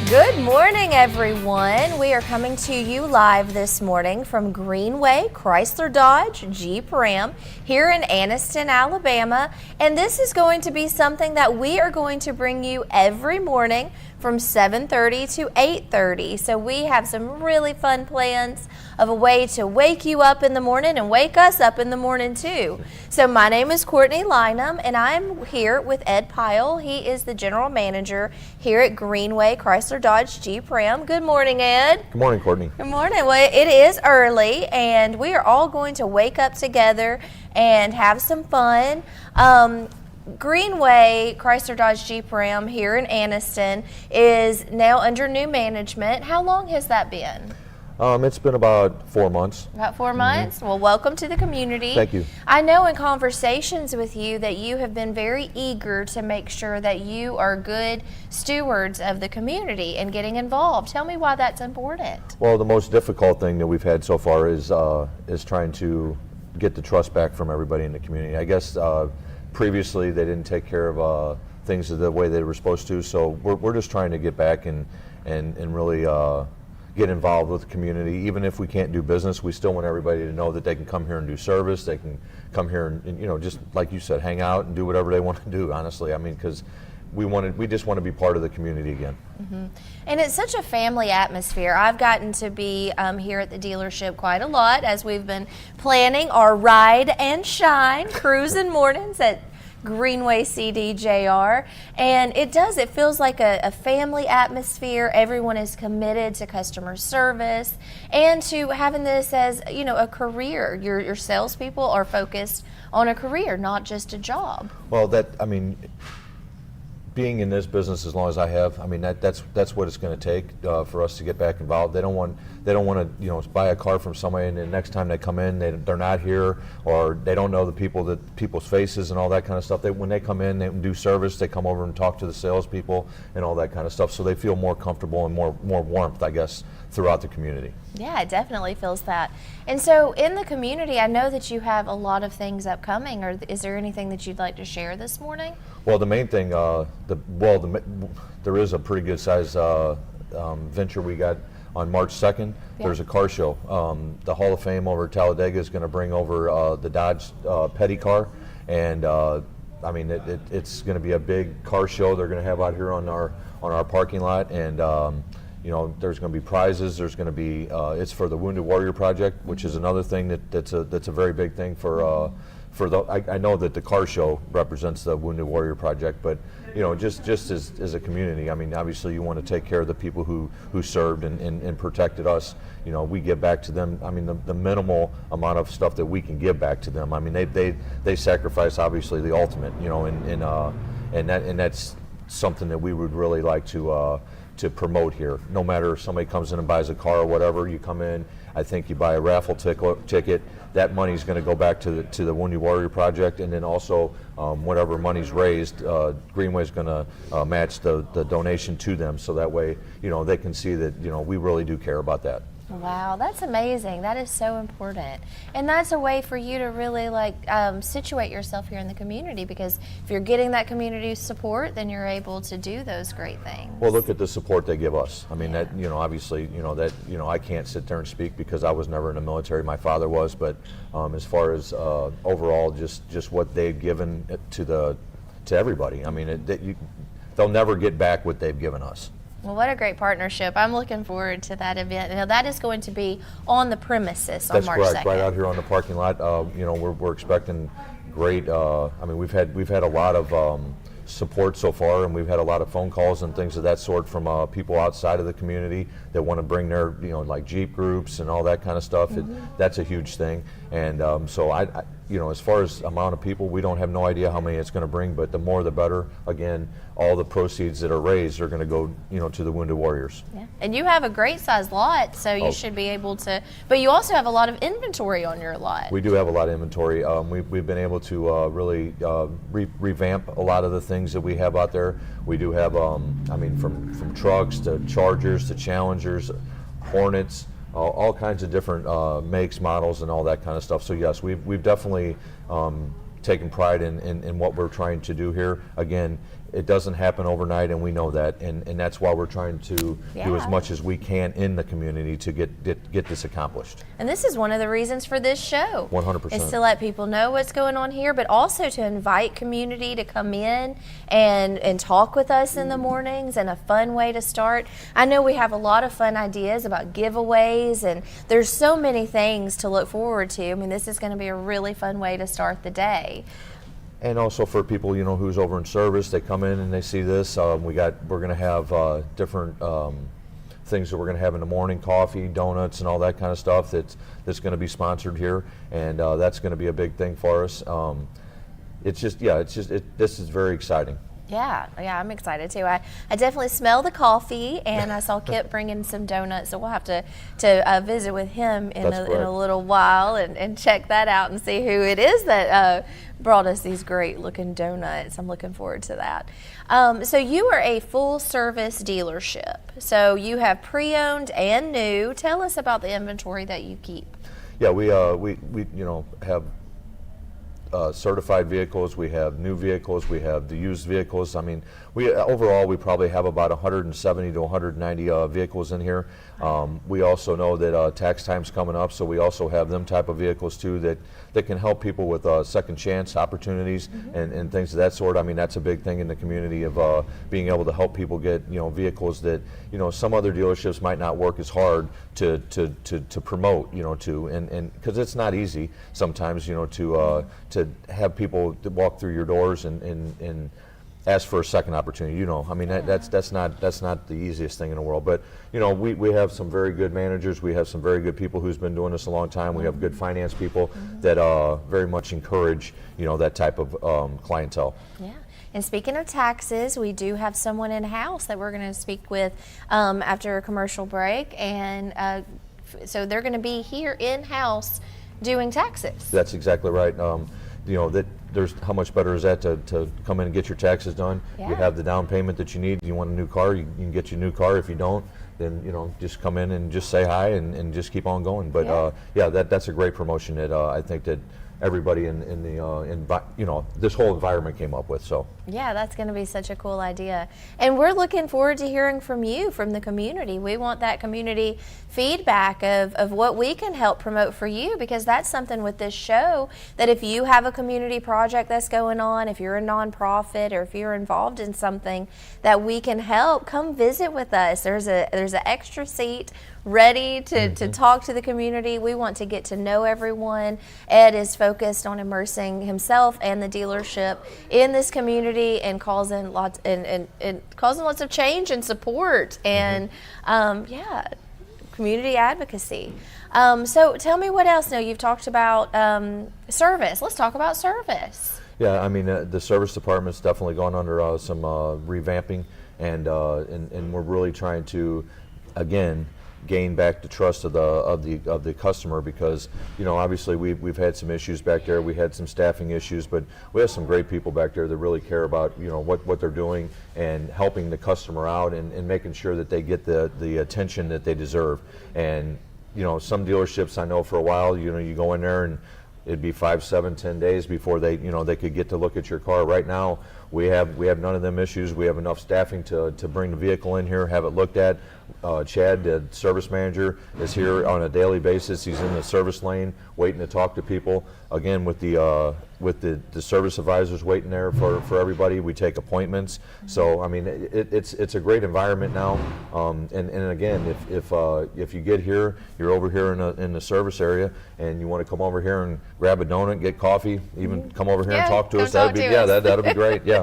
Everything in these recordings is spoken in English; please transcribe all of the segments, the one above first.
Good morning, everyone. We are coming to you live this morning from Greenway Chrysler Dodge Jeep Ram here in Anniston, Alabama. And this is going to be something that we are going to bring you every morning from 7:30 to 8:30. So we have some really fun plans of a way to wake you up in the morning and wake us up in the morning too. So my name is Courtney Lynham and I'm here with Ed Pyle. He is the general manager here at Greenway Chrysler Dodge Jeep Ram. Good morning, Ed. Good morning, Courtney. Good morning. Well, it is early and we are all going to wake up together and have some fun. Greenway Chrysler Dodge Jeep Ram here in Anniston is now under new management. How long has that been? It's been about 4 months. About 4 months? Well, welcome to the community. Thank you. I know in conversations with you that you have been very eager to make sure that you are good stewards of the community and getting involved. Tell me why that's important. Well, the most difficult thing that we've had so far is trying to get the trust back from everybody in the community. I guess previously they didn't take care of things the way they were supposed to, so we're just trying to get back and really get involved with the community. Even if we can't do business, we still want everybody to know that they can come here and do service. They can come here and you know, just like you said, hang out and do whatever they want to do, honestly. I mean, because we just want to be part of the community again. Mm-hmm. And it's such a family atmosphere. I've gotten to be here at the dealership quite a lot as we've been planning our Ride and Shine cruising mornings at Greenway CDJR, and it feels like a family atmosphere. Everyone is committed to customer service and to having this as, you know, a career. Your salespeople are focused on a career, not just a job. Well, being in this business as long as I have, I mean that's what it's going to take for us to get back involved. They don't want to, you know, buy a car from somebody and the next time they come in they're not here, or they don't know people's faces and all that kind of stuff. When they come in, they do service, they come over and talk to the salespeople and all that kind of stuff, so they feel more comfortable and more warmth, I guess, throughout the community. Yeah, it definitely feels that. And so in the community, I know that you have a lot of things upcoming. Or is there anything that you'd like to share this morning? Well, the main thing, there is a pretty good size venture we got on March 2nd. Yeah. There's a car show. The Hall of Fame over at Talladega is going to bring over the Dodge Petty car, and I mean it's going to be a big car show they're going to have out here on our parking lot, and you know, there's going to be prizes. There's going to be it's for the Wounded Warrior Project, which is another thing that's a very big thing for I know that the car show represents the Wounded Warrior Project, but you know, just as a community, I mean, obviously you want to take care of the people who served and protected us. You know, we give back to them. I mean, the minimal amount of stuff that we can give back to them. I mean, they sacrifice obviously the ultimate. You know, and that's something that we would really like to promote here. No matter if somebody comes in and buys a car or whatever, you come in, I think you buy a raffle ticket, that money is going to go back to the Wounded Warrior Project, and then also whatever money's raised, Greenway's going to match the donation to them, so that way, you know, they can see that, you know, we really do care about that. Wow, that's amazing. That is so important. And that's a way for you to really situate yourself here in the community, because if you're getting that community support, then you're able to do those great things. Well, look at the support they give us. I mean, that, you know, obviously, you know, that, you know, I can't sit there and speak because I was never in the military. My father was, but as far as overall, just what they've given to everybody. I mean, they'll never get back what they've given us. Well, what a great partnership. I'm looking forward to that event. Now, that is going to be on the premises on March 2nd. That's correct, right out here on the parking lot. You know, we're expecting great, I mean, we've had a lot of support so far, and we've had a lot of phone calls and things of that sort from people outside of the community that want to bring their, you know, like Jeep groups and all that kind of stuff. Mm-hmm. That's a huge thing. And so I, you know, as far as amount of people, we don't have no idea how many it's going to bring, but the more the better. Again, all the proceeds that are raised are going to go, you know, to the Wounded Warriors. Yeah, and you have a great size lot, so you should be able to, but you also have a lot of inventory on your lot. We do have a lot of inventory. We've been able to really revamp a lot of the things that we have out there. We do have, I mean, from trucks to Chargers to Challengers, Hornets, all kinds of different makes, models, and all that kind of stuff. So yes, we've definitely taken pride in what we're trying to do here. Again, it doesn't happen overnight, and we know that, and that's why we're trying to do as much as we can in the community to get this accomplished. And this is one of the reasons for this show. 100%. Is to let people know what's going on here, but also to invite community to come in and talk with us in the mornings, and a fun way to start. I know we have a lot of fun ideas about giveaways, and there's so many things to look forward to. I mean, this is going to be a really fun way to start the day. And also for people, you know, who's over in service, they come in and they see this. We're going to have different things that we're going to have in the morning: coffee, donuts, and all that kind of stuff. That's going to be sponsored here, and that's going to be a big thing for us. This is very exciting. Yeah, I'm excited too. I definitely smell the coffee, and I saw Kip bringing some donuts, so we'll have to visit with him in a little while and check that out and see who it is that brought us these great looking donuts. I'm looking forward to that. So you are a full service dealership. So you have pre-owned and new. Tell us about the inventory that you keep. Yeah, we have certified vehicles, we have new vehicles, we have the used vehicles. I mean, overall we probably have about 170 to 190 vehicles in here. We also know that tax time's coming up, so we also have them type of vehicles too that can help people with second chance opportunities and things of that sort. I mean, that's a big thing in the community of being able to help people get vehicles that some other dealerships might not work as hard to promote, and because it's not easy sometimes to have people to walk through your doors and ask for a second opportunity. I mean, that's not the easiest thing in the world. But we have some very good managers. We have some very good people who's been doing this a long time. We have good finance people that very much encourage that type of clientele. Yeah. And speaking of taxes, we do have someone in house that we're going to speak with after a commercial break, and so they're going to be here in house doing taxes. That's exactly right. There's how much better is that to come in and get your taxes done? Yeah. You have the down payment that you need. You want a new car, you can get your new car. If you don't, then just come in and just say hi and just keep on going. But that's a great promotion that I think that everybody in this whole environment came up with. So yeah, that's going to be such a cool idea, and we're looking forward to hearing from you, from the community. We want that community feedback of what we can help promote for you, because that's something with this show, that if you have a community project that's going on, if you're a nonprofit, or if you're involved in something that we can help, come visit with us. There's an extra seat ready to talk to the community. We want to get to know everyone. Ed is focused on immersing himself and the dealership in this community and causing lots of change and support and community advocacy. So tell me what else. Now, you've talked about service. Let's talk about service. Yeah, I mean, the service department's definitely gone under some revamping, and we're really trying to, again, gain back the trust of the customer, because obviously we've had some issues back there. We had some staffing issues, but we have some great people back there that really care about what they're doing and helping the customer out and making sure that they get the attention that they deserve. And some dealerships, I know for a while, you go in there and it'd be 5, 7, 10 days before they could get to look at your car. Right now we have none of them issues. We have enough staffing to bring the vehicle in here, have it looked at. Chad, the service manager, is here on a daily basis. He's in the service lane waiting to talk to people. Again, with the service advisors waiting there for everybody. We take appointments. So I mean, it's a great environment now. And again, if you get here, you're over here in the service area, and you want to come over here and grab a donut, get coffee, even come over here and talk to us. That'd be great. Yeah.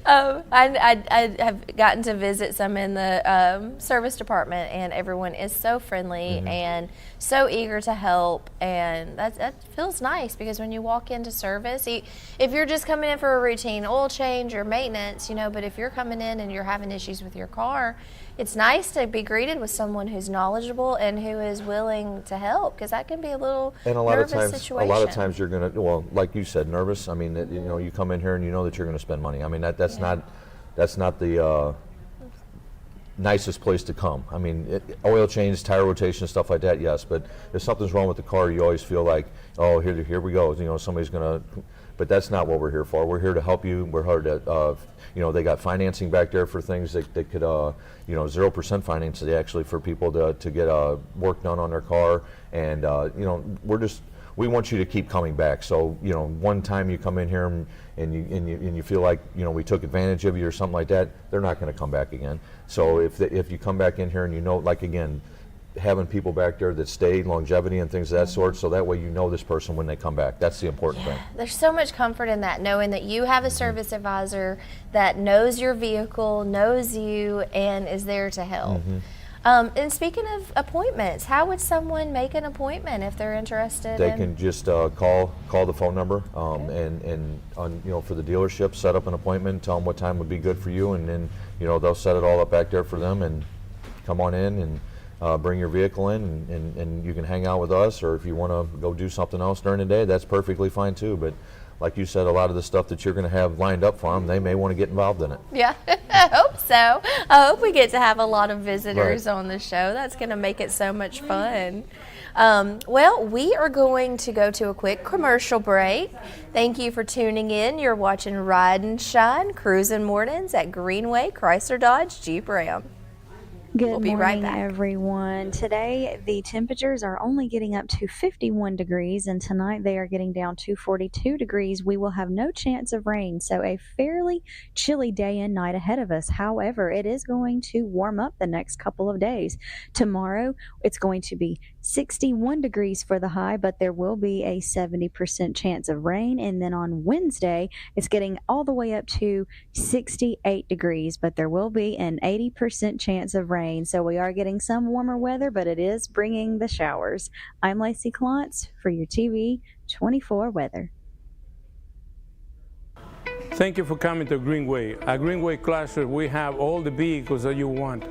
I have gotten to visit some in the service department, and everyone is so friendly and so eager to help, and that feels nice, because when you walk into service, if you're just coming in for a routine oil change or maintenance, but if you're coming in and you're having issues with your car, it's nice to be greeted with someone who's knowledgeable and who is willing to help, because that can be a little nervous situation. A lot of times you're going to, like you said, nervous. I mean, you come in here and you know that you're going to spend money. I mean, that's not the nicest place to come. I mean, oil change, tire rotation, stuff like that, yes. But if something's wrong with the car, you always feel like, oh, here we go. Somebody's going to but that's not what we're here for. We're here to help you. We're here to, they got financing back there for things that could, 0% financing actually for people to get work done on their car. And, we want you to keep coming back. So, one time you come in here and you feel like, we took advantage of you or something like that, they're not going to come back again. So if you come back in here and like again, having people back there that stayed, longevity and things of that sort, so that way this person when they come back. That's the important thing. There's so much comfort in that, knowing that you have a service advisor that knows your vehicle, knows you, and is there to help. And speaking of appointments, how would someone make an appointment if they're interested? They can just call the phone number and for the dealership, set up an appointment, tell them what time would be good for you, and then they'll set it all up back there for them and come on in and bring your vehicle in and you can hang out with us, or if you want to go do something else during the day, that's perfectly fine too. But like you said, a lot of the stuff that you're going to have lined up for them, they may want to get involved in it. Yeah, I hope so. I hope we get to have a lot of visitors on the show. That's going to make it so much fun. Well, we are going to go to a quick commercial break. Thank you for tuning in. You're watching Ride and Shine, Cruising Mornings at Greenway, Chrysler Dodge, Jeep Ram. We'll be right back. Everyone. Today, the temperatures are only getting up to 51 degrees, and tonight they are getting down to 42 degrees. We will have no chance of rain, so a fairly chilly day and night ahead of us. However, it is going to warm up the next couple of days. Tomorrow, it's going to be 61 degrees for the high, but there will be a 70% chance of rain. And then on Wednesday, it's getting all the way up to 68 degrees, but there will be an 80% chance of rain. So we are getting some warmer weather, but it is bringing the showers. I'm Lacey Klontz for your TV24 weather. Thank you for coming to Greenway. At Greenway Chrysler, we have all the vehicles that you want.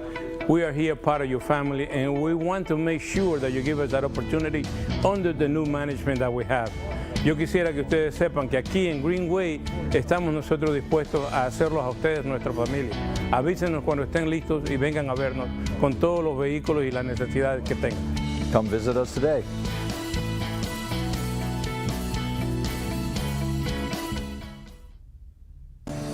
We are here part of your family, and we want to make sure that you give us that opportunity under the new management that we have. Yo quisiera que ustedes sepan que aquí en Greenway estamos nosotros dispuestos a hacerlos a ustedes, nuestra familia. Avísenos cuando estén listos y vengan a vernos con todos los vehículos y las necesidades que tengan. Come visit us today.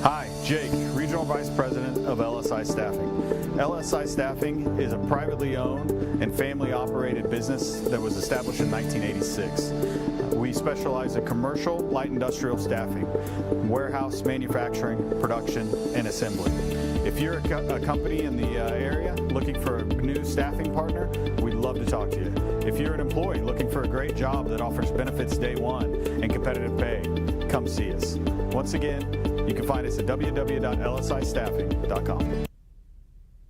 Hi, Jake, Regional Vice President of LSI Staffing. LSI Staffing is a privately owned and family-operated business that was established in 1986. We specialize in commercial, light industrial staffing, warehouse, manufacturing, production, and assembly. If you're a company in the area looking for a new staffing partner, we'd love to talk to you. If you're an employee looking for a great job that offers benefits day one and competitive pay, come see us. Once again, you can find us at www.lsistaffing.com.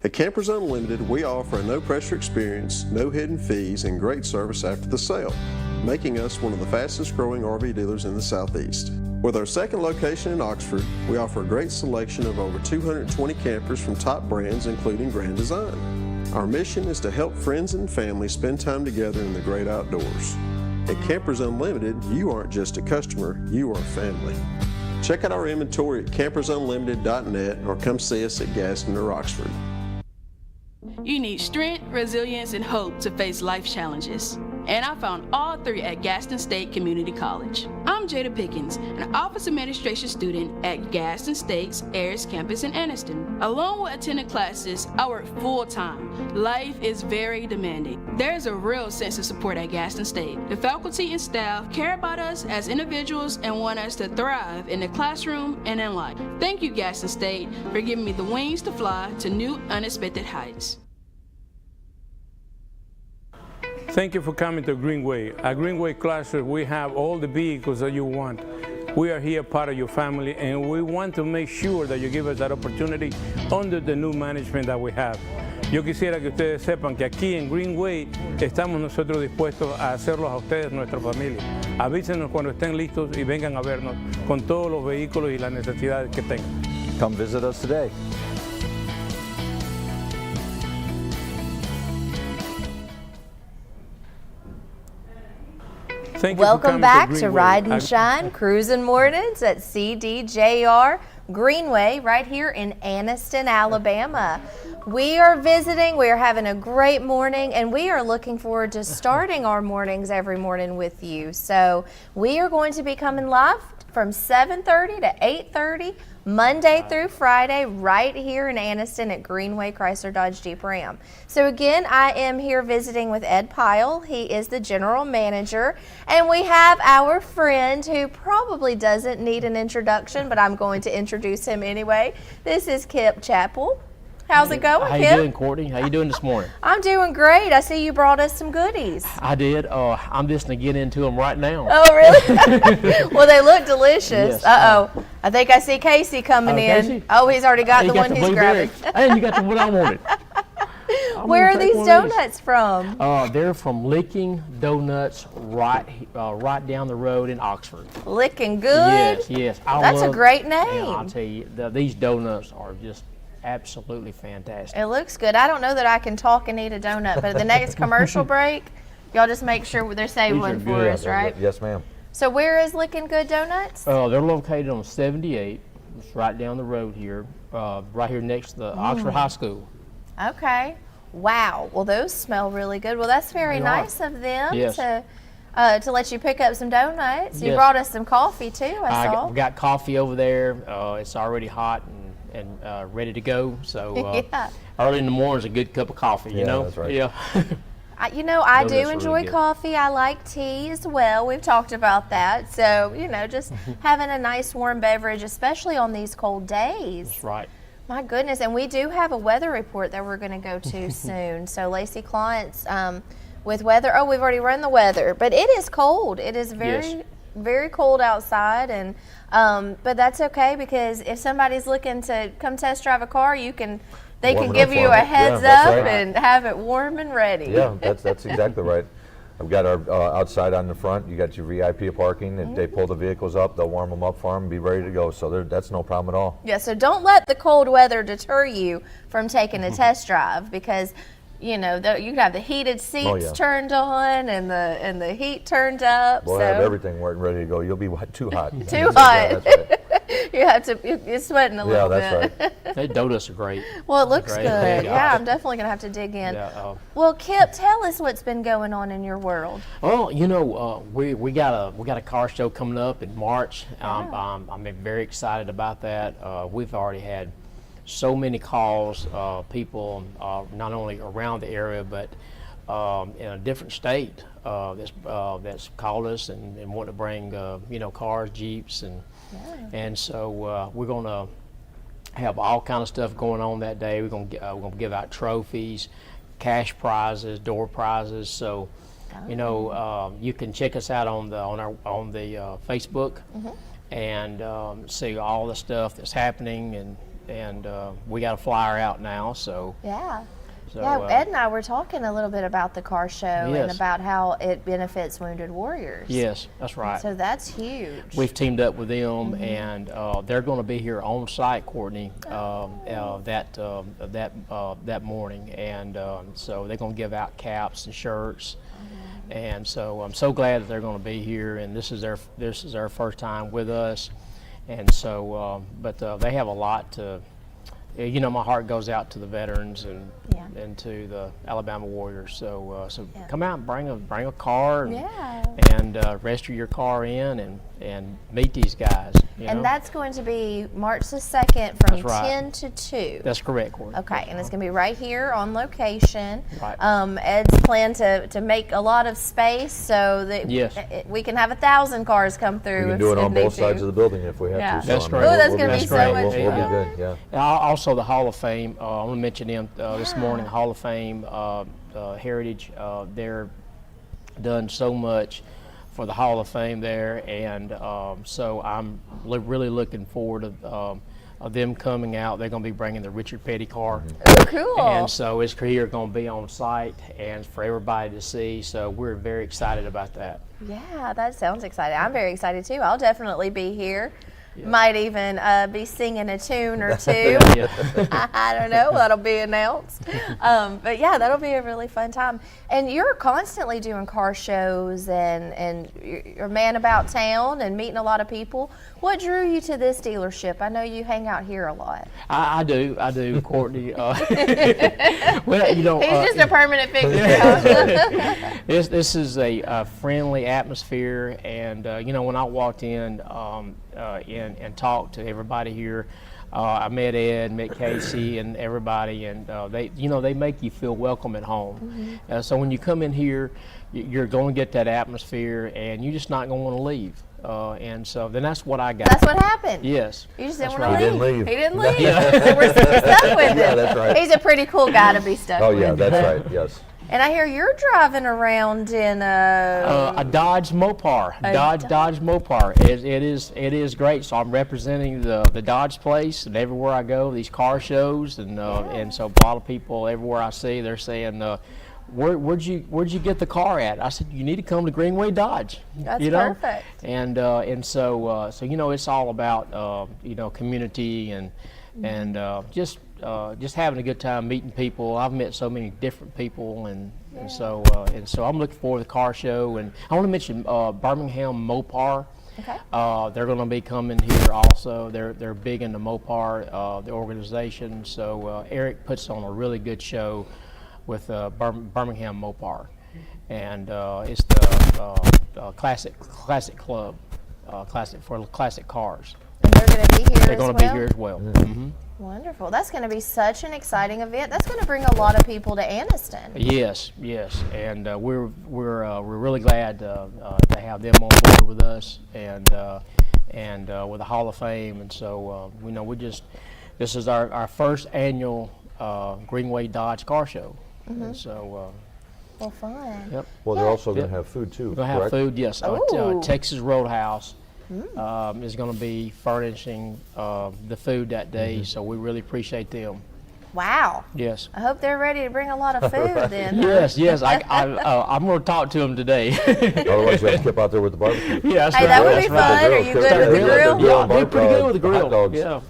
At Campers Unlimited, we offer a no-pressure experience, no hidden fees, and great service after the sale, making us one of the fastest-growing RV dealers in the Southeast. With our second location in Oxford, we offer a great selection of over 220 campers from top brands, including Grand Design. Our mission is to help friends and family spend time together in the great outdoors. At Campers Unlimited, you aren't just a customer, you are family. Check out our inventory at campersunlimited.net or come see us at Gaston or Oxford. You need strength, resilience, and hope to face life challenges. And I found all three at Gaston State Community College. I'm Jada Pickens, an office administration student at Gaston State's Ayers campus in Anniston. Along with attending classes, I work full-time. Life is very demanding. There's a real sense of support at Gaston State. The faculty and staff care about us as individuals and want us to thrive in the classroom and in life. Thank you, Gaston State, for giving me the wings to fly to new, unexpected heights. Thank you for coming to Greenway. At Greenway Chrysler, we have all the vehicles that you want. We are here part of your family, and we want to make sure that you give us that opportunity under the new management that we have. Yo quisiera que ustedes sepan que aquí en Greenway estamos nosotros dispuestos a hacerlos a ustedes, nuestra familia. Avísenos cuando estén listos y vengan a vernos con todos los vehículos y las necesidades que tengan. Come visit us today. Welcome back to Ride and Shine, Cruising Mornings at CDJR Greenway right here in Anniston, Alabama. We are visiting, we are having a great morning, and we are looking forward to starting our mornings every morning with you. So we are going to be coming live from 7:30 to 8:30, Monday through Friday, right here in Anniston at Greenway Chrysler Dodge Jeep Ram. So again, I am here visiting with Ed Pyle. He is the general manager, and we have our friend who probably doesn't need an introduction, but I'm going to introduce him anyway. This is Kip Chappell. How's it going, Kip? How you doing, Courtney? How you doing this morning? I'm doing great. I see you brought us some goodies. I did. I'm just going to get into them right now. Oh, really? Well, they look delicious. Yes. Uh-oh. I think I see Casey coming in. Casey? Oh, he's already got Hey, the you one got the he's grabbing. blueberry. And you got the one I wanted. Where are these donuts from? They're from Licking Donuts right down the road in Oxford. Licking good? Yes. That's a great name. And I'll tell you, these donuts are just absolutely fantastic. It looks good. I don't know that I can talk and eat a donut, but at the next commercial break, y'all just make sure they save These one are for good. us, right? Yes, ma'am. So where is Licking Good Donuts? They're located on 78. It's right down the road here, right here next to the Oxford High School. Okay. Wow. Well, those smell really good. Well, that's very They are. nice of them Yes. to let you pick up some donuts. You Yes. brought us some coffee too, I saw. We got coffee over there. It's already hot and ready to go. So Yeah. early in the morning is a good cup of coffee. You Yeah, know. that's right. Yeah. I do Donuts are really enjoy good. coffee. I like tea as well. We've talked about that. So, just having a nice warm beverage, especially on these cold days. That's right. My goodness. And we do have a weather report that we're going to go to soon. So, Lacey Clients, with weather, we've already run the weather, but it is cold. It is very, very cold outside. And but that's okay, because if somebody's looking to come test drive a car, they Warm can it give up you for a 'em. heads Yeah, that's up right. and have it warm and ready. Yeah, that's exactly right. I've got our outside on the front. You got your VIP parking. If they pull the vehicles up, they'll warm them up for them and be ready to go. So that's no problem at all. Yeah, so don't let the cold weather deter you from taking a test drive, because you can have the heated seats turned on and the heat turned up. We'll so have everything ready to go. You'll be too hot. Too Yeah, hot. that's right. You're sweating a little bit. Yeah, that's right. They donuts are great. Well, it looks Great. good. Yeah. Yeah, I'm definitely gonna have to dig in. Yeah, Well, Kip, tell us what's been going on in your world. Well, we got a car show coming up in March. I'm very excited about that. We've already had so many calls, people not only around the area but in a different state that's called us and want to bring cars, Jeeps, and so we're gonna have all kind of stuff going on that day. We're gonna give out trophies, cash prizes, door prizes. So, you can check us out on the Facebook and see all the stuff that's happening, and we got a flyer out now. So Yeah. So, Yeah, Ed and I were talking a little bit about the car show and Yes. about how it benefits wounded warriors. yes, that's right. So that's huge. We've teamed up with them, and they're going to be here on site, Courtney, that morning, and so they're going to give out caps and shirts, and so I'm so glad that they're going to be here, and this is their first time with us, and so but they have a lot to. My heart goes out to the veterans and to the Alabama Warriors. So come out and bring a car and register your car in and meet these guys. And that's going to be March the 2nd from That's right. 10 to 2. That's correct, Courtney. Okay, and it's going to be right here on location. Right. Ed's plan to make a lot of space so that Yes. we can have 1,000 cars come through. We can if do it on need both to. sides of the building if we have Yeah. to. That's I great. mean, Oh, that's we'll gonna be be That's so great. much We'll be fun. good, yeah. And also the Hall of Fame. I want to mention them this morning. Hall of Fame Heritage. They're done so much for the Hall of Fame there, and so I'm really looking forward to them coming out. They're going to be bringing the Richard Petty car. Oh, cool. And so it's here going to be on site and for everybody to see. So we're very excited about that. Yeah, that sounds exciting. I'm very excited too. I'll definitely be here. Might even be singing a tune or two. I don't know. That'll be announced. But yeah, that'll be a really fun time. And you're constantly doing car shows and you're a man about town and meeting a lot of people. What drew you to this dealership? I know you hang out here a lot. I do, Courtney. Well, He's just a permanent fixture. This is a friendly atmosphere, and when I walked in, and talked to everybody here. I met Ed, met Casey, and everybody, and they make you feel welcome at home. So when you come in here, you're going to get that atmosphere, and you're just not going to want to leave. And so then that's what I got. That's what happened. Yes. You just didn't That's want to right. leave. He didn't He didn't leave. So we're stuck with him. Yeah, that's right. He's a pretty cool guy to be stuck Oh with. yeah, that's right. Yes. And I hear you're driving around in A Dodge Mopar. Dodge Mopar. It is great. So I'm representing the Dodge place, and everywhere I go, these car shows, and so a lot of people everywhere I see, they're saying, where'd you get the car at? I said, you need to come to Greenway Dodge. That's perfect. And so it's all about community and just having a good time meeting people. I've met so many different people, and so I'm looking forward to the car show. And I want to mention Birmingham Mopar. Okay. They're going to be coming here also. They're big into Mopar, the organization. So Eric puts on a really good show with Birmingham Mopar, and it's the classic club, for classic cars. And they're going to be here They're going to be here as well. Mm-hmm. Wonderful. That's going to be such an exciting event. That's going to bring a lot of people to Anniston. Yes, and we're really glad to have them on board with us, and with the Hall of Fame. And so this is our first annual Greenway Dodge Car Show. And so. Well, fun. Yep. Well, they're also going to have food too. We're going to have food, yes. Ooh. Texas Roadhouse is going to be furnishing the food that day, so we really appreciate them. Wow. Yes. I hope they're ready to bring a lot of food then. Yes. I'm going to talk to them today. Otherwise, you have to keep out there with the barbecue. Yes. Hey, that would be fun. Are you good with the grill? Yeah, I do pretty good with the grill. Hot dogs. Yeah.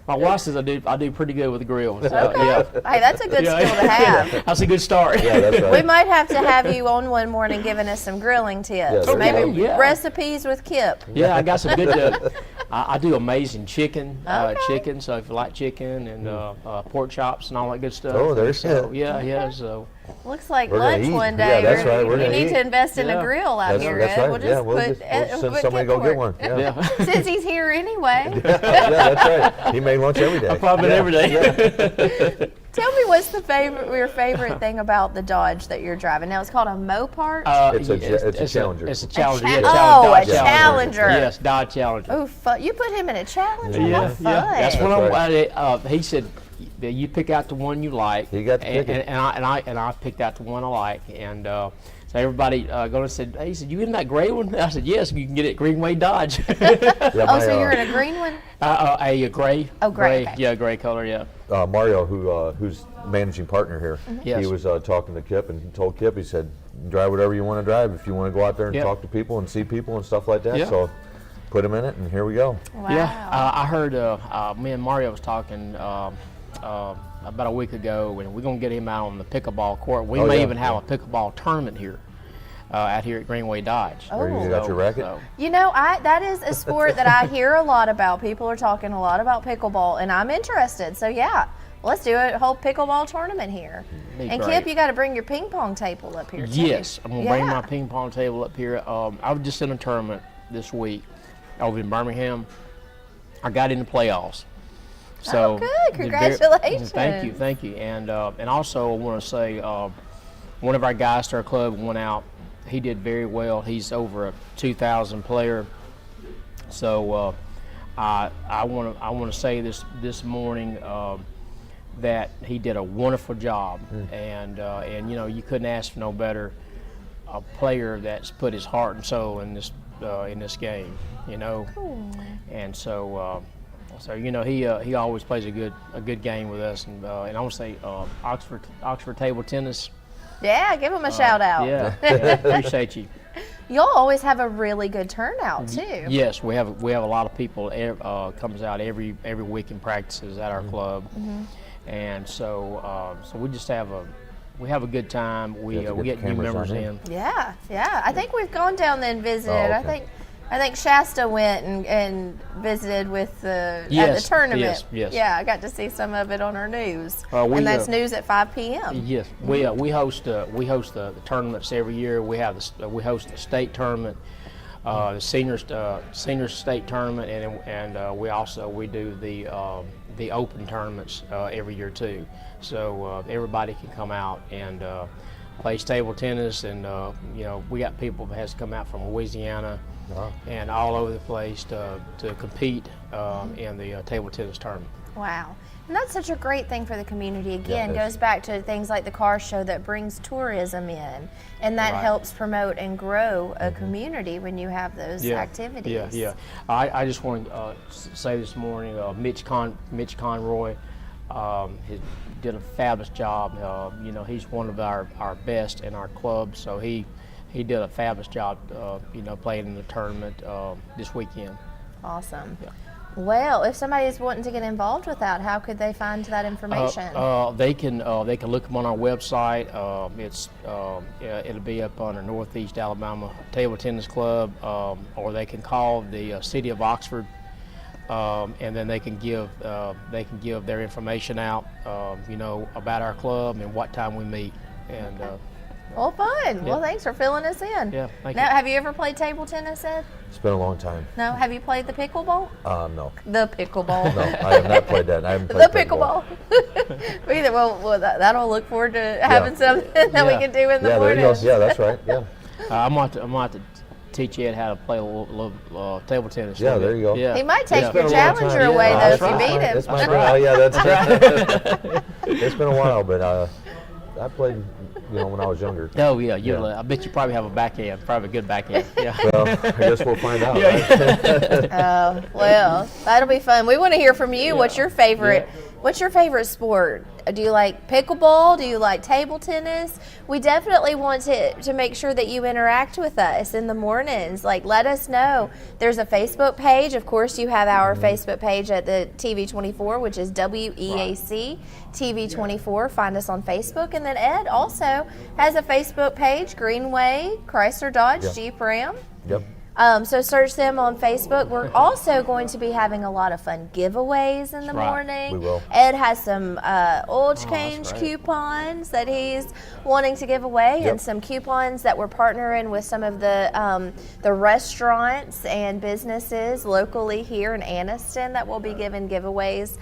My wife says I do pretty good with the grill. So, Okay. yeah. Hey, that's a good skill to have. That's a good start. Yeah, that's right. We might have to have you on one morning giving us some grilling tips. Yeah, Maybe yeah. recipes with Kip. Yeah, I got some good. I do amazing chicken. Okay. So if you like chicken and pork chops and all that good stuff. Oh, there's so, it. yeah. So Looks like We're gonna lunch eat. one day. Yeah, that's right. We're We gonna need eat. to invest in a Yeah. grill out here, That's Ed. right. We'll just Yeah, we'll send somebody to go get one. Yeah. yeah. Since he's here anyway. Yeah, that's right. He made lunch every day. Probably every day. Tell me what's your favorite thing about the Dodge that you're driving. Now it's called a Mopar. It's a Challenger. It's a Challenger. Yeah, a Dodge Challenger. Yes, Dodge Challenger. Oh, fun. You put him in a Challenger? Yeah, What fun. That's what That's I'm. He said, you pick out the one you like. He got to pick it. And I picked out the one I like, and so everybody said, hey, he said, you in that gray one? I said, yes, you can get it at Greenway Dodge. Oh, so you're in a green one? A gray. Oh, gray, okay. Yeah, gray color. Yeah. Mario, who's managing partner here, Yes. he was talking to Kip, and he told Kip, he said, drive whatever you want to drive. If you want to go out there and Yep. talk to people and see people and stuff like that, Yeah. so put him in it, and here we go. Wow. Yeah, I heard me and Mario was talking about a week ago, and we're gonna get him out on the pickleball court. We may even have a pickleball tournament here, out here at Greenway Dodge. Are you got your racket? You know, that is a sport that I hear a lot about. People are talking a lot about pickleball, and I'm interested. So yeah, let's do a whole pickleball tournament here. Be And great. Kip, you got to bring your ping pong table up here too. Yes, I'm gonna bring Yeah. my ping pong table up here. I was just in a tournament this week over in Birmingham. I got in the playoffs. So good. did very- Congratulations. Thank you. And also I want to say one of our guys to our club went out. He did very well. He's over a 2,000 player. So I want to say this morning that he did a wonderful job, and you couldn't ask for no better a player that's put his heart and soul in this game, Cool. and so he always plays a good game with us, and I want to say Oxford table tennis. Yeah, give him a shout out. Yeah, appreciate you. Y'all always have a really good turnout too. Yes, we have a lot of people comes out every week in practices at our club, and so we just have a good time. We get new members in. Yeah. I think we've gone down there and visited. Oh, okay. I think Shasta went and visited with at the Yes, tournament. yes. Yeah, I got to see some of it on our news. We, and that's news at 5 p.m. Yes, we host the tournaments every year. We host the state tournament the senior state tournament, and we do the open tournaments every year too. So everybody can come out and plays table tennis, and we got people that has come out from Louisiana and all over the place to compete in the table tennis tournament. Wow. And that's such a great thing for the community. Again, goes back to things like the car show that brings tourism in, and that helps promote and grow a community when you have those activities. Yeah. I just want to say this morning, Mitch Conroy, he did a fabulous job. He's one of our best in our club, so he did a fabulous job, playing in the tournament this weekend. Awesome. Yeah. Well, if somebody is wanting to get involved with that, how could they find that information? They can look them on our website. It'll be up on the Northeast Alabama Table Tennis Club, or they can call the City of Oxford, and then they can give their information out, about our club and what time we meet. And well, fun. Well, thanks for filling us in. Yeah, thank now, you. have you ever played table tennis, Ed? It's been a long time. No. Have you played the pickleball? No. The pickleball. No, I have not played that. I haven't played The pickleball. Me either. Well, that'll look forward to having something that we can do in the morning. There you go. Yeah, that's right. Yeah. I'm going to teach Ed how to play a little table tennis. Yeah, there you go. Yeah. He might take It's your been a long challenger time. away, Yeah, though, if you beat him. It's my that's right. It's been a while, but I played, when I was younger. Oh yeah, I bet you probably have a backhand, probably a good backhand. Yeah. Well, I guess we'll find out. Oh, well, that'll be fun. We want to hear from you. What's your favorite? What's your favorite sport? Do you like pickleball? Do you like table tennis? We definitely want to make sure that you interact with us in the mornings. Like, let us know. There's a Facebook page. Of course, you have our Facebook page at the TV24, which is WEAC TV24. Find us on Facebook. And then Ed also has a Facebook page, Greenway Chrysler Dodge Jeep Ram. Yep. So search them on Facebook. We're also going to be having a lot of fun giveaways in the morning. We will. Ed has some oil change coupons that he's wanting to give away, and some coupons that we're partnering with some of the restaurants and businesses locally here in Anniston that will be giving giveaways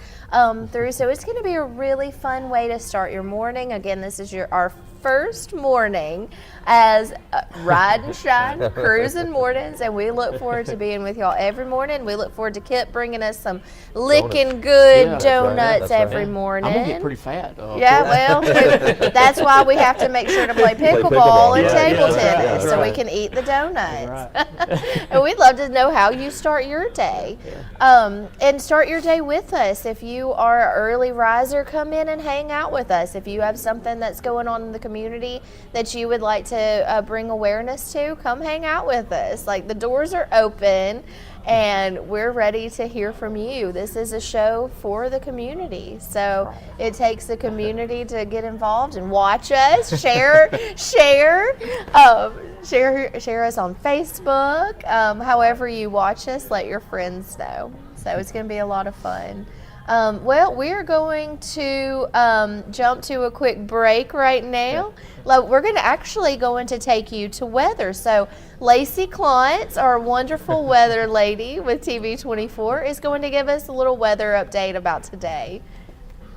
through. So it's going to be a really fun way to start your morning. Again, this is our first morning as Ride and Shine Cruising Mornings, and we look forward to being with y'all every morning. We look forward to Kip bringing us some licking good donuts every morning. I'm gonna get pretty fat. Well, that's why we have to make sure to play pickleball and table tennis so we can eat the donuts. And we'd love to know how you start your day, and start your day with us. If you are an early riser, come in and hang out with us. If you have something that's going on in the community that you would like to bring awareness to, come hang out with us. Like, the doors are open and we're ready to hear from you. This is a show for the community, so it takes the community to get involved and watch us, share us on Facebook. However you watch us, let your friends know. So it's going to be a lot of fun. Well, we're going to jump to a quick break right now. We're going to actually take you to weather. So Lacey Klontz, our wonderful weather lady with TV24, is going to give us a little weather update about today.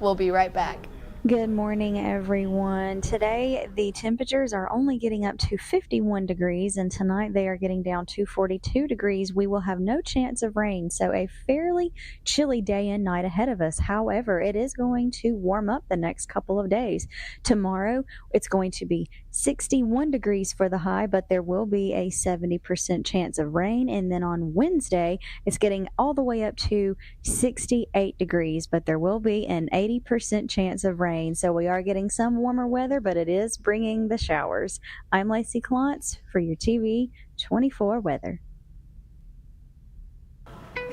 We'll be right back. Good morning, everyone. Today, the temperatures are only getting up to 51 degrees, and tonight they are getting down to 42 degrees. We will have no chance of rain, so a fairly chilly day and night ahead of us. However, it is going to warm up the next couple of days. Tomorrow, it's going to be 61 degrees for the high, but there will be a 70% chance of rain. And then on Wednesday, it's getting all the way up to 68 degrees, but there will be an 80% chance of rain. So we are getting some warmer weather, but it is bringing the showers. I'm Lacey Klontz for your TV24 weather.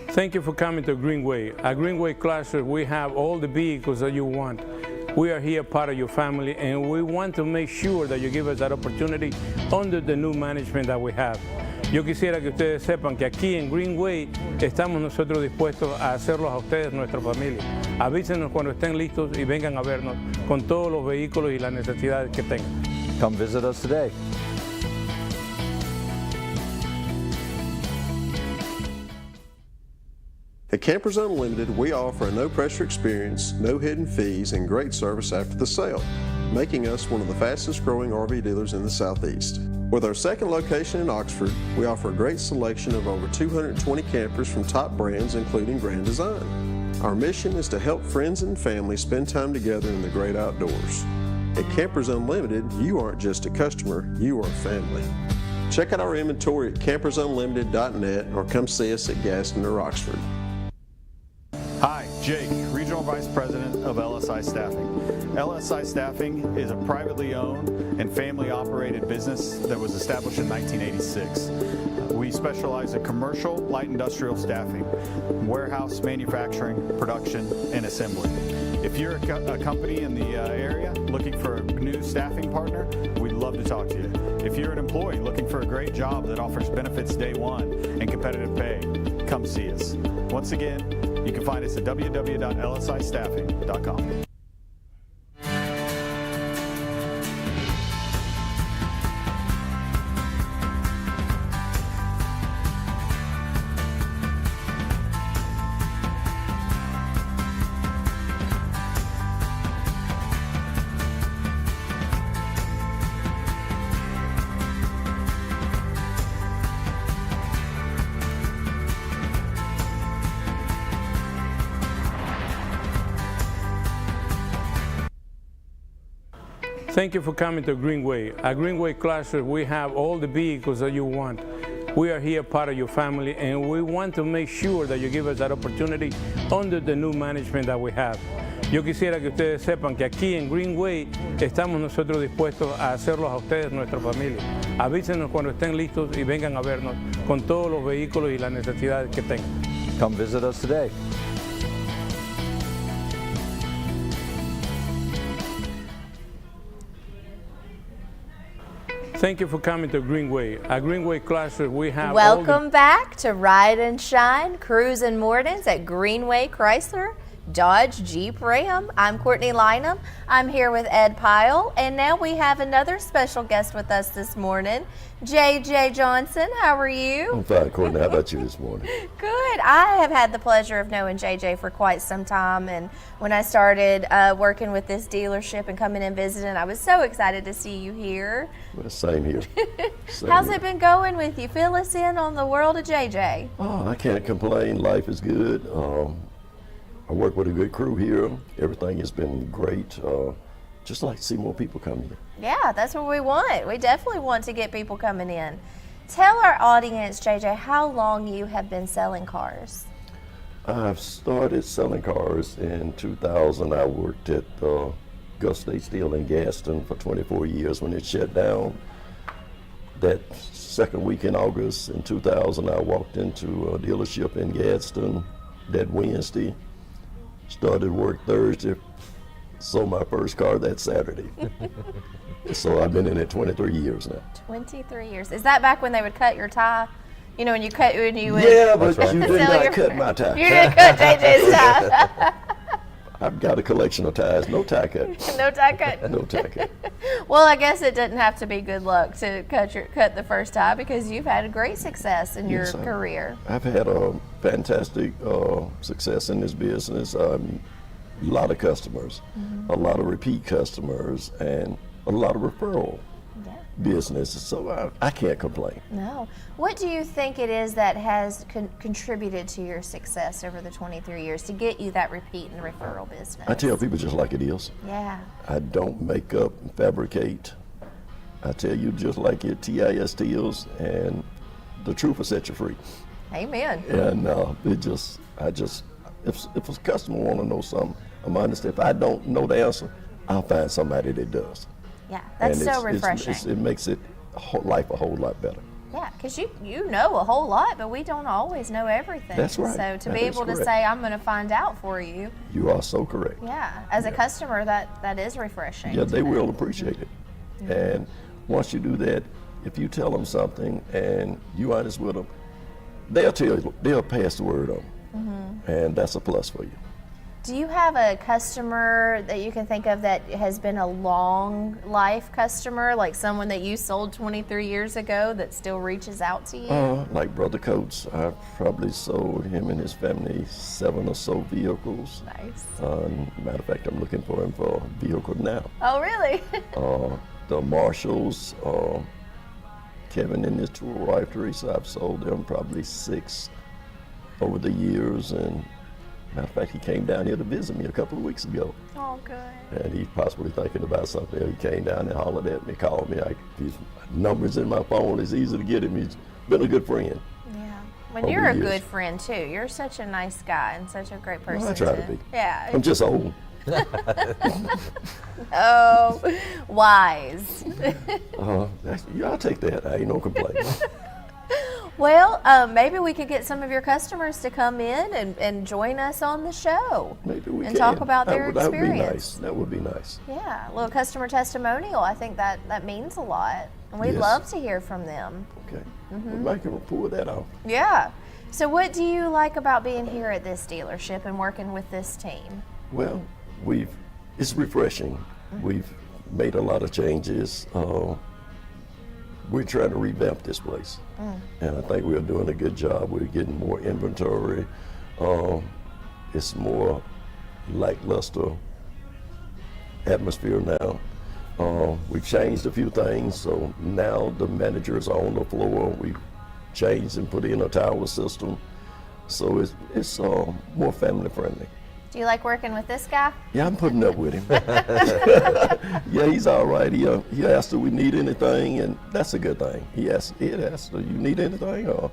Thank you for coming to Greenway. At Greenway Chrysler, we have all the vehicles that you want. We are here part of your family, and we want to make sure that you give us that opportunity under the new management that we have. Yo quisiera que ustedes sepan que aquí en Greenway estamos nosotros dispuestos a hacerlos a ustedes, nuestra familia. Avísenos cuando estén listos y vengan a vernos con todos los vehículos y las necesidades que tengan. Come visit us today. At Campers Unlimited, we offer a no-pressure experience, no hidden fees, and great service after the sale, making us one of the fastest-growing RV dealers in the Southeast. With our second location in Oxford, we offer a great selection of over 220 campers from top brands, including Grand Design. Our mission is to help friends and family spend time together in the great outdoors. At Campers Unlimited, you aren't just a customer, you are family. Check out our inventory at campersunlimited.net or come see us at Gaston or Oxford. Hi, Jake, Regional Vice President of LSI Staffing. LSI Staffing is a privately owned and family-operated business that was established in 1986. We specialize in commercial, light industrial staffing, warehouse, manufacturing, production, and assembly. If you're a company in the area looking for a new staffing partner, we'd love to talk to you. If you're an employee looking for a great job that offers benefits day one and competitive pay, come see us. Once again, you can find us at www.lsistaffing.com. Thank you for coming to Greenway. At Greenway Cluster, we have all the vehicles that you want. We are here part of your family, and we want to make sure that you give us that opportunity under the new management that we have. Yo quisiera que ustedes sepan que aquí en Greenway estamos nosotros dispuestos a hacerlos a ustedes, nuestra familia. Avísenos cuando estén listos y vengan a vernos con todos los vehículos y las necesidades que tengan. Come visit us today. Thank you for coming to Greenway. At Greenway Cluster, we have Welcome back to Ride and Shine Cruise and Mornings at Greenway Chrysler Dodge Jeep Ram. I'm Courtney Lynham. I'm here with Ed Pyle, and now we have another special guest with us this morning, JJ Johnson. How are you? I'm fine, Courtney. How about you this morning? Good. I have had the pleasure of knowing JJ for quite some time, and when I started working with this dealership and coming and visiting, I was so excited to see you here. Well, same here. How's it been going with you? Fill us in on the world of JJ. Oh, I can't complain. Life is good. I work with a good crew here. Everything has been great. Just like to see more people come here. Yeah, that's what we want. We definitely want to get people coming in. Tell our audience, JJ, how long you have been selling cars. I've started selling cars in 2000. I worked at Gulf State Steel in Gaston for 24 years when it shut down. That second week in August in 2000, I walked into a dealership in Gaston that Wednesday. Started work Thursday, sold my first car that Saturday. So I've been in it 23 years now. 23 years. Is that back when they would cut your tie? You know, when you would Yeah, but you did not cut my tie. You didn't cut JJ's tie. I've got a collection of ties, no tie cut. No tie cut. No tie cut. Well, I guess it didn't have to be good luck to cut the first tie, because you've had a great success in your career. I've had a fantastic success in this business. A lot of customers, a lot of repeat customers, and a lot of referral business. So I can't complain. No. What do you think it is that has contributed to your success over the 23 years to get you that repeat and referral business? I tell people just like it is. Yeah. I don't make up and fabricate. I tell you just like it TIST is, and the truth will set you free. Amen. And if a customer want to know something, I'm honest. If I don't know the answer, I'll find somebody that does. Yeah, that's and so refreshing. It makes life a whole lot better. Yeah, because you know a whole lot, but we don't always know everything. That's right. So to be able to say, I'm going to find out for you. You are so correct. Yeah, as a customer, that is refreshing. Yeah, they will appreciate it. Mm-hmm. And once you do that, if you tell them something and you honest with them, they'll pass the word on. Mm-hmm. And that's a plus for you. Do you have a customer that you can think of that has been a long life customer, like someone that you sold 23 years ago that still reaches out to you? Like Brother Coates, I probably sold him and his family 7 or so vehicles. Nice. Matter of fact, I'm looking for him for a vehicle now. Oh, really? The Marshalls, Kevin and his two wife Teresa, I've sold them probably 6 over the years, and matter of fact, he came down here to visit me a couple of weeks ago. Oh, good. And he's possibly thinking about something. He came down and hollered at me, called me. His number's in my phone. It's easy to get him. He's been a good friend. Yeah. When you're a good friend, too. You're such a nice guy and such a great person. Well, I try to be. Yeah. I'm just old. Oh, wise. Yeah, I'll take that. I ain't no complaint. Well, maybe we could get some of your customers to come in and join us on the show. Maybe we and can. talk about their That would be experience. nice. That would be nice. Yeah, a little customer testimonial. I think that means a lot. And we'd Yes. love to hear from them. Okay. We might can pull that off. Yeah. So what do you like about being here at this dealership and working with this team? Well, it's refreshing. We've made a lot of changes. We're trying to revamp this place, and I think we're doing a good job. We're getting more inventory. It's more lackluster atmosphere now. We've changed a few things, so now the managers are on the floor. We've changed and put in a tower system, so it's more family friendly. Do you like working with this guy? Yeah, I'm putting up with him. Yeah, he's all right. He asked if we need anything, and that's a good thing. He asked, do you need anything, or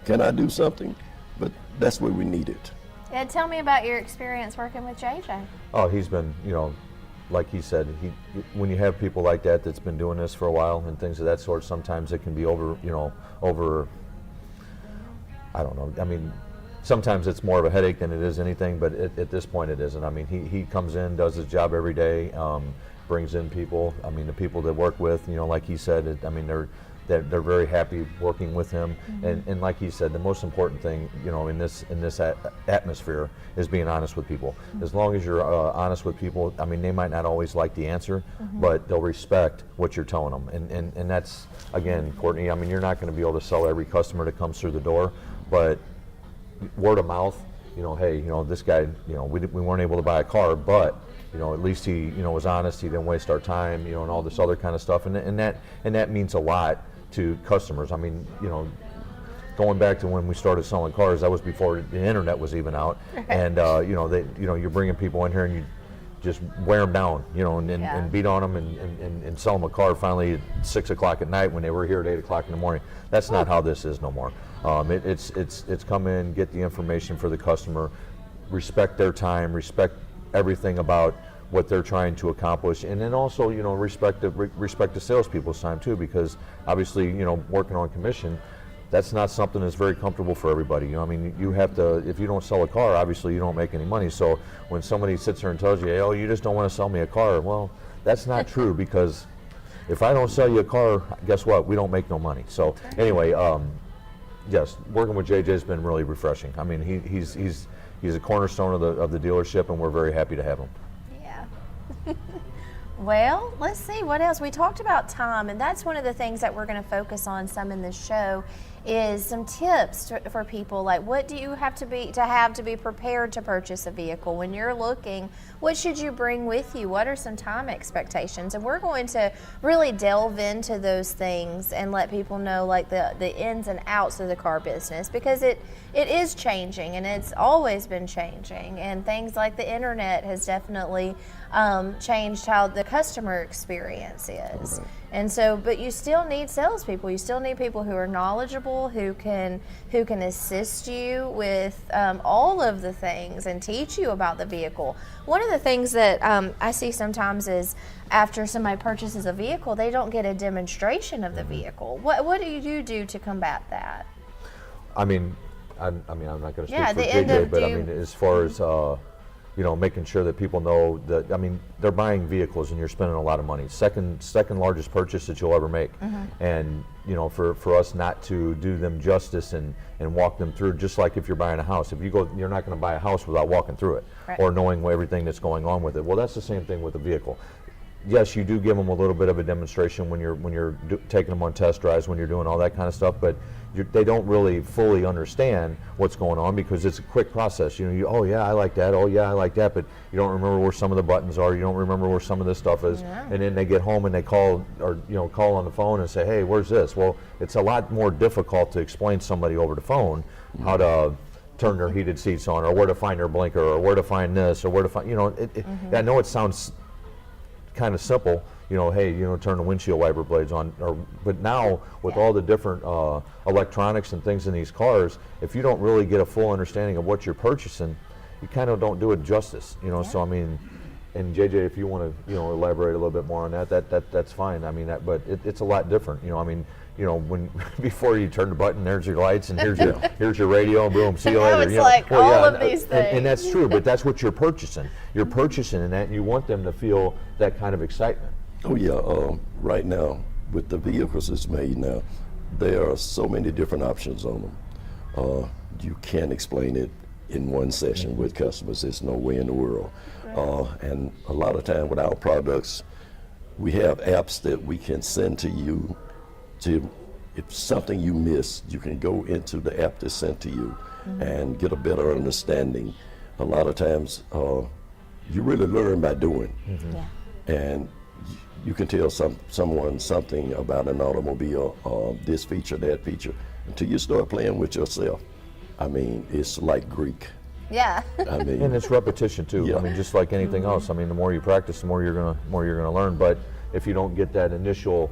can I do something? But that's where we need it. Yeah, tell me about your experience working with JJ. Oh, he's been, like he said, when you have people like that that's been doing this for a while and things of that sort, sometimes it can be over, I don't know. I mean, sometimes it's more of a headache than it is anything, but at this point it isn't. I mean, he comes in, does his job every day, brings in people. I mean, the people that work with, like he said, they're very happy working with him. And like he said, the most important thing, in this atmosphere is being honest with people. As long as you're honest with people, I mean, they might not always like the answer, but they'll respect what you're telling them. And that's, again, Courtney, I mean, you're not going to be able to sell every customer that comes through the door, but word of mouth, hey, this guy, we weren't able to buy a car, but at least he, was honest. He didn't waste our time, and all this other kind of stuff, and that means a lot to customers. I mean, going back to when we started selling cars, that was before the internet was even out, and you're bringing people in here and you just wear them down, and beat on them and sell them a car finally at 6 o'clock at night when they were here at 8 o'clock in the morning. That's not how this is no more. It's come in, get the information for the customer, respect their time, respect everything about what they're trying to accomplish, and then also respect the salespeople's time too, because obviously working on commission, that's not something that's very comfortable for everybody. I mean, you have to, if you don't sell a car, obviously you don't make any money. So when somebody sits there and tells you, hey, oh, you just don't want to sell me a car, well, that's not true, because if I don't sell you a car, guess what? We don't make no money. So anyway, yes, working with JJ has been really refreshing. I mean, he's a cornerstone of the dealership, and we're very happy to have him. Yeah. Well, let's see what else. We talked about time, and that's one of the things that we're going to focus on some in this show is some tips for people. Like, what do you have to be prepared to purchase a vehicle when you're looking? What should you bring with you? What are some time expectations? And we're going to really delve into those things and let people know like the ins and outs of the car business, because it is changing, and it's always been changing, and things like the internet has definitely changed how the customer experience is. Okay. And so, but you still need salespeople. You still need people who are knowledgeable, who can assist you with all of the things and teach you about the vehicle. One of the things that I see sometimes is after somebody purchases a vehicle, they don't get a demonstration of the vehicle. What do you do to combat that? I mean, I'm not going to speak for JJ, but I mean, as far as making sure that people know that, I mean, they're buying vehicles and you're spending a lot of money. Second largest purchase that you'll ever make. And, for us not to do them justice and walk them through, just like if you're buying a house. If you go, you're not going to buy a house without walking through it or knowing everything that's going on with it. Well, that's the same thing with a vehicle. Yes, you do give them a little bit of a demonstration when you're taking them on test drives, when you're doing all that kind of stuff, but they don't really fully understand what's going on because it's a quick process. Oh yeah, I like that. Oh yeah, I like that. But you don't remember where some of the buttons are. You don't remember where some of this stuff is. Yeah. And then they get home and they call on the phone and say, hey, where's this? Well, it's a lot more difficult to explain to somebody over the phone how to turn their heated seats on, or where to find their blinker, or where to find this, or where to find. I know it sounds kind of simple, hey, turn the windshield wiper blades on, but now with all the different electronics and things in these cars, if you don't really get a full understanding of what you're purchasing, you kind of don't do it justice, so I mean, and JJ, if you want to elaborate a little bit more on that's fine. I mean, but it's a lot different, I mean, when before you turn the button, there's your lights and here's your radio, boom, see you later. It's like all of these things. And that's true, but that's what you're purchasing. You're purchasing in that, and you want them to feel that kind of excitement. Oh yeah, right now with the vehicles that's made now, there are so many different options on them. You can't explain it in one session with customers. There's no way in the world. And a lot of time with our products, we have apps that we can send to you. If something you missed, you can go into the app that's sent to you and get a better understanding. A lot of times, you really learn by doing. And you can tell someone something about an automobile, this feature, that feature, until you start playing with yourself. I mean, it's like Greek. Yeah. I mean, and it's repetition too. Yeah. I mean, just like anything else. I mean, the more you practice, the more you're gonna learn. But if you don't get that initial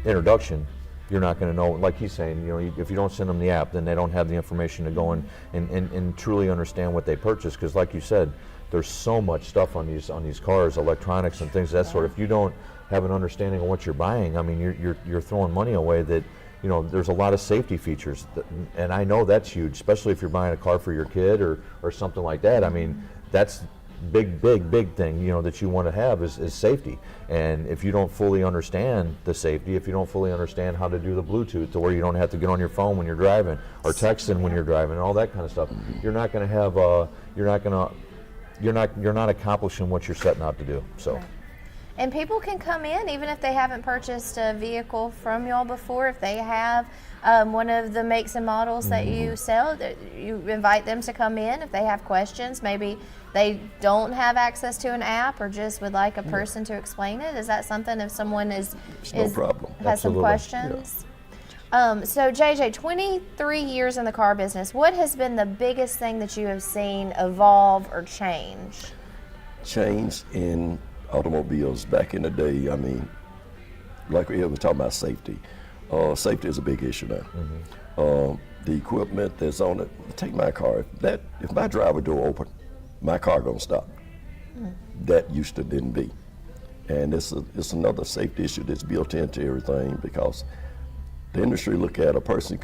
introduction, you're not going to know. Like he's saying, if you don't send them the app, then they don't have the information to go and truly understand what they purchase. Because, like you said, there's so much stuff on these cars, electronics and things of that sort. If you don't have an understanding of what you're buying, I mean, you're throwing money away. That there's a lot of safety features, and I know that's huge, especially if you're buying a car for your kid or something like that. I mean, that's big thing that you want to have is safety. And if you don't fully understand the safety, if you don't fully understand how to do the Bluetooth to where you don't have to get on your phone when you're driving or texting when you're driving and all that kind of stuff, you're not going to have you're not accomplishing what you're setting out to do. So. Right. And people can come in even if they haven't purchased a vehicle from y'all before. If they have one of the makes and models that you sell, you invite them to come in. If they have questions, maybe they don't have access to an app or just would like a person to explain it. Is that something if someone no problem. Has some questions? Yeah. So JJ, 23 years in the car business, what has been the biggest thing that you have seen evolve or change? Change in automobiles back in the day, I mean, like we were talking about safety. Safety is a big issue now. The equipment that's on it, take my car, if my driver door open, my car gonna stop. That used to didn't be. And it's another safety issue that's built into everything because the industry look at a person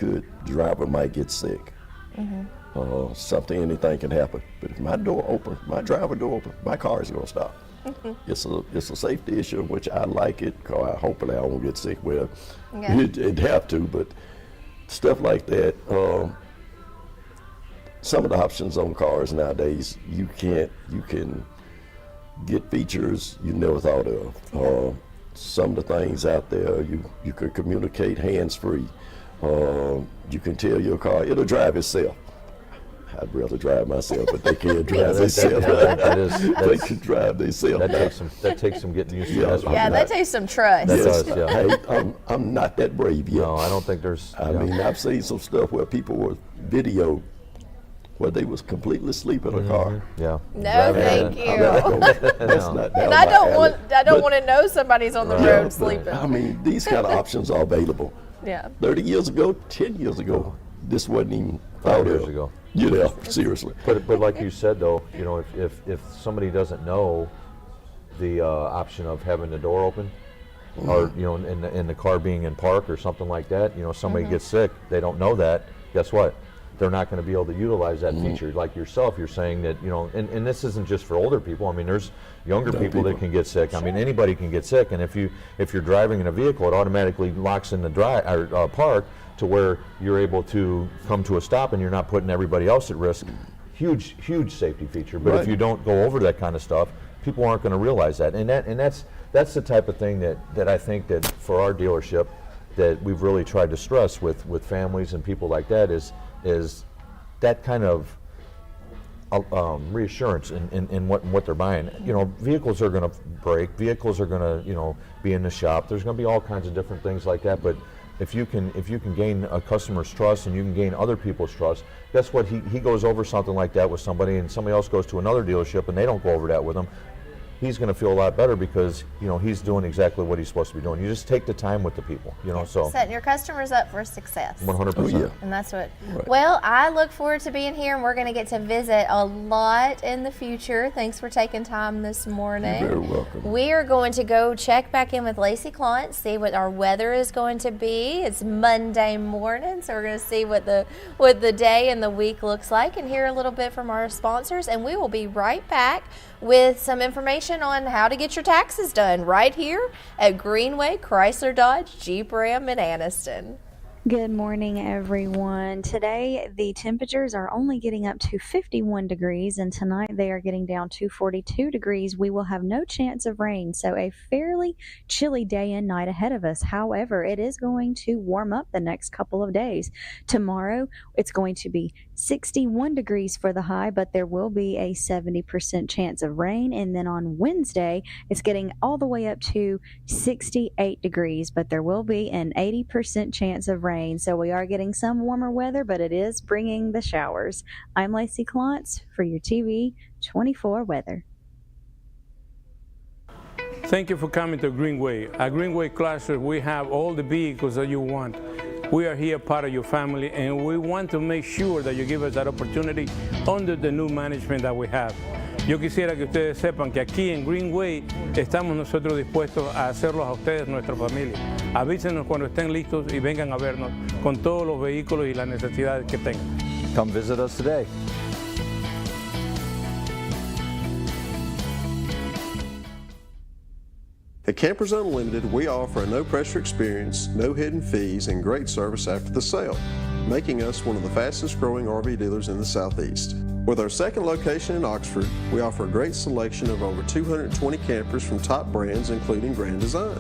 driver might get sick. Anything can happen. But if my door open, my driver door open, my car is gonna stop. It's a safety issue, which I like it. Hopefully I won't get sick with it. It'd have to, but stuff like that. Some of the options on cars nowadays, you can get features you never thought of. Some of the things out there, you can communicate hands-free. You can tell your car, it'll drive itself. I'd rather drive myself, but they can't drive themselves. They can drive themselves. That takes some getting used to. That takes some trust. Hey, I'm not that brave yet. No, I don't think there's. I mean, I've seen some stuff where people were videoed where they was completely asleep in a car. Yeah. No, thank you. That's not. And I don't want to know somebody's on the road sleeping. I mean, these kind of options are available. Yeah. 30 years ago, 10 years ago, this wasn't even 5 years ago. Seriously. But like you said though, if somebody doesn't know the option of having the door open, or in the car being in park or something like that, somebody gets sick, they don't know that. Guess what? they're not going to be able to utilize that feature. Like yourself, you're saying that, you know, and this isn't just for older people. I mean, there's younger people that can get sick. I mean, anybody can get sick, and if you're driving in a vehicle, it automatically locks in the park to where you're able to come to a stop and you're not putting everybody else at risk. Huge safety feature. But if you don't go over that kind of stuff, people aren't going to realize that. And that's the type of thing that I think that for our dealership that we've really tried to stress with families and people like that is that kind of reassurance in what they're buying. You know, vehicles are going to break, vehicles are going to, you know, be in the shop. There's going to be all kinds of different things like that, but if you can gain a customer's trust and you can gain other people's trust, guess what? He goes over something like that with somebody, and somebody else goes to another dealership and they don't go over that with him. He's going to feel a lot better because, you know, he's doing exactly what he's supposed to be doing. You just take the time with the people, you know. So setting your customers up for success. 100%. Oh, yeah. And that's what. Right. Well, I look forward to being here, and we're going to get to visit a lot in the future. Thanks for taking time this morning. You're very welcome. We are going to go check back in with Lacey Clont, see what our weather is going to be. It's Monday morning, so we're going to see what the day and the week looks like, and hear a little bit from our sponsors. And we will be right back with some information on how to get your taxes done right here at Greenway Chrysler Dodge Jeep Ram in Anniston. Good morning, everyone. Today, the temperatures are only getting up to 51 degrees, and tonight they are getting down to 42 degrees. We will have no chance of rain, so a fairly chilly day and night ahead of us. However, it is going to warm up the next couple of days. Tomorrow, it's going to be 61 degrees for the high, but there will be a 70% chance of rain. And then on Wednesday, it's getting all the way up to 68 degrees, but there will be an 80% chance of rain. So we are getting some warmer weather, but it is bringing the showers. I'm Lacey Clont for your TV24 weather. Thank you for coming to Greenway. At Greenway Chrysler, we have all the vehicles that you want. We are here part of your family, and we want to make sure that you give us that opportunity under the new management that we have. Yo quisiera que ustedes sepan que aquí en Greenway estamos nosotros dispuestos a hacerlos a ustedes, nuestra familia. Avísenos cuando estén listos y vengan a vernos con todos los vehículos y las necesidades que tengan. Come visit us today. At Campers Unlimited, we offer a no-pressure experience, no hidden fees, and great service after the sale, making us one of the fastest-growing RV dealers in the Southeast. With our second location in Oxford, we offer a great selection of over 220 campers from top brands, including Grand Design.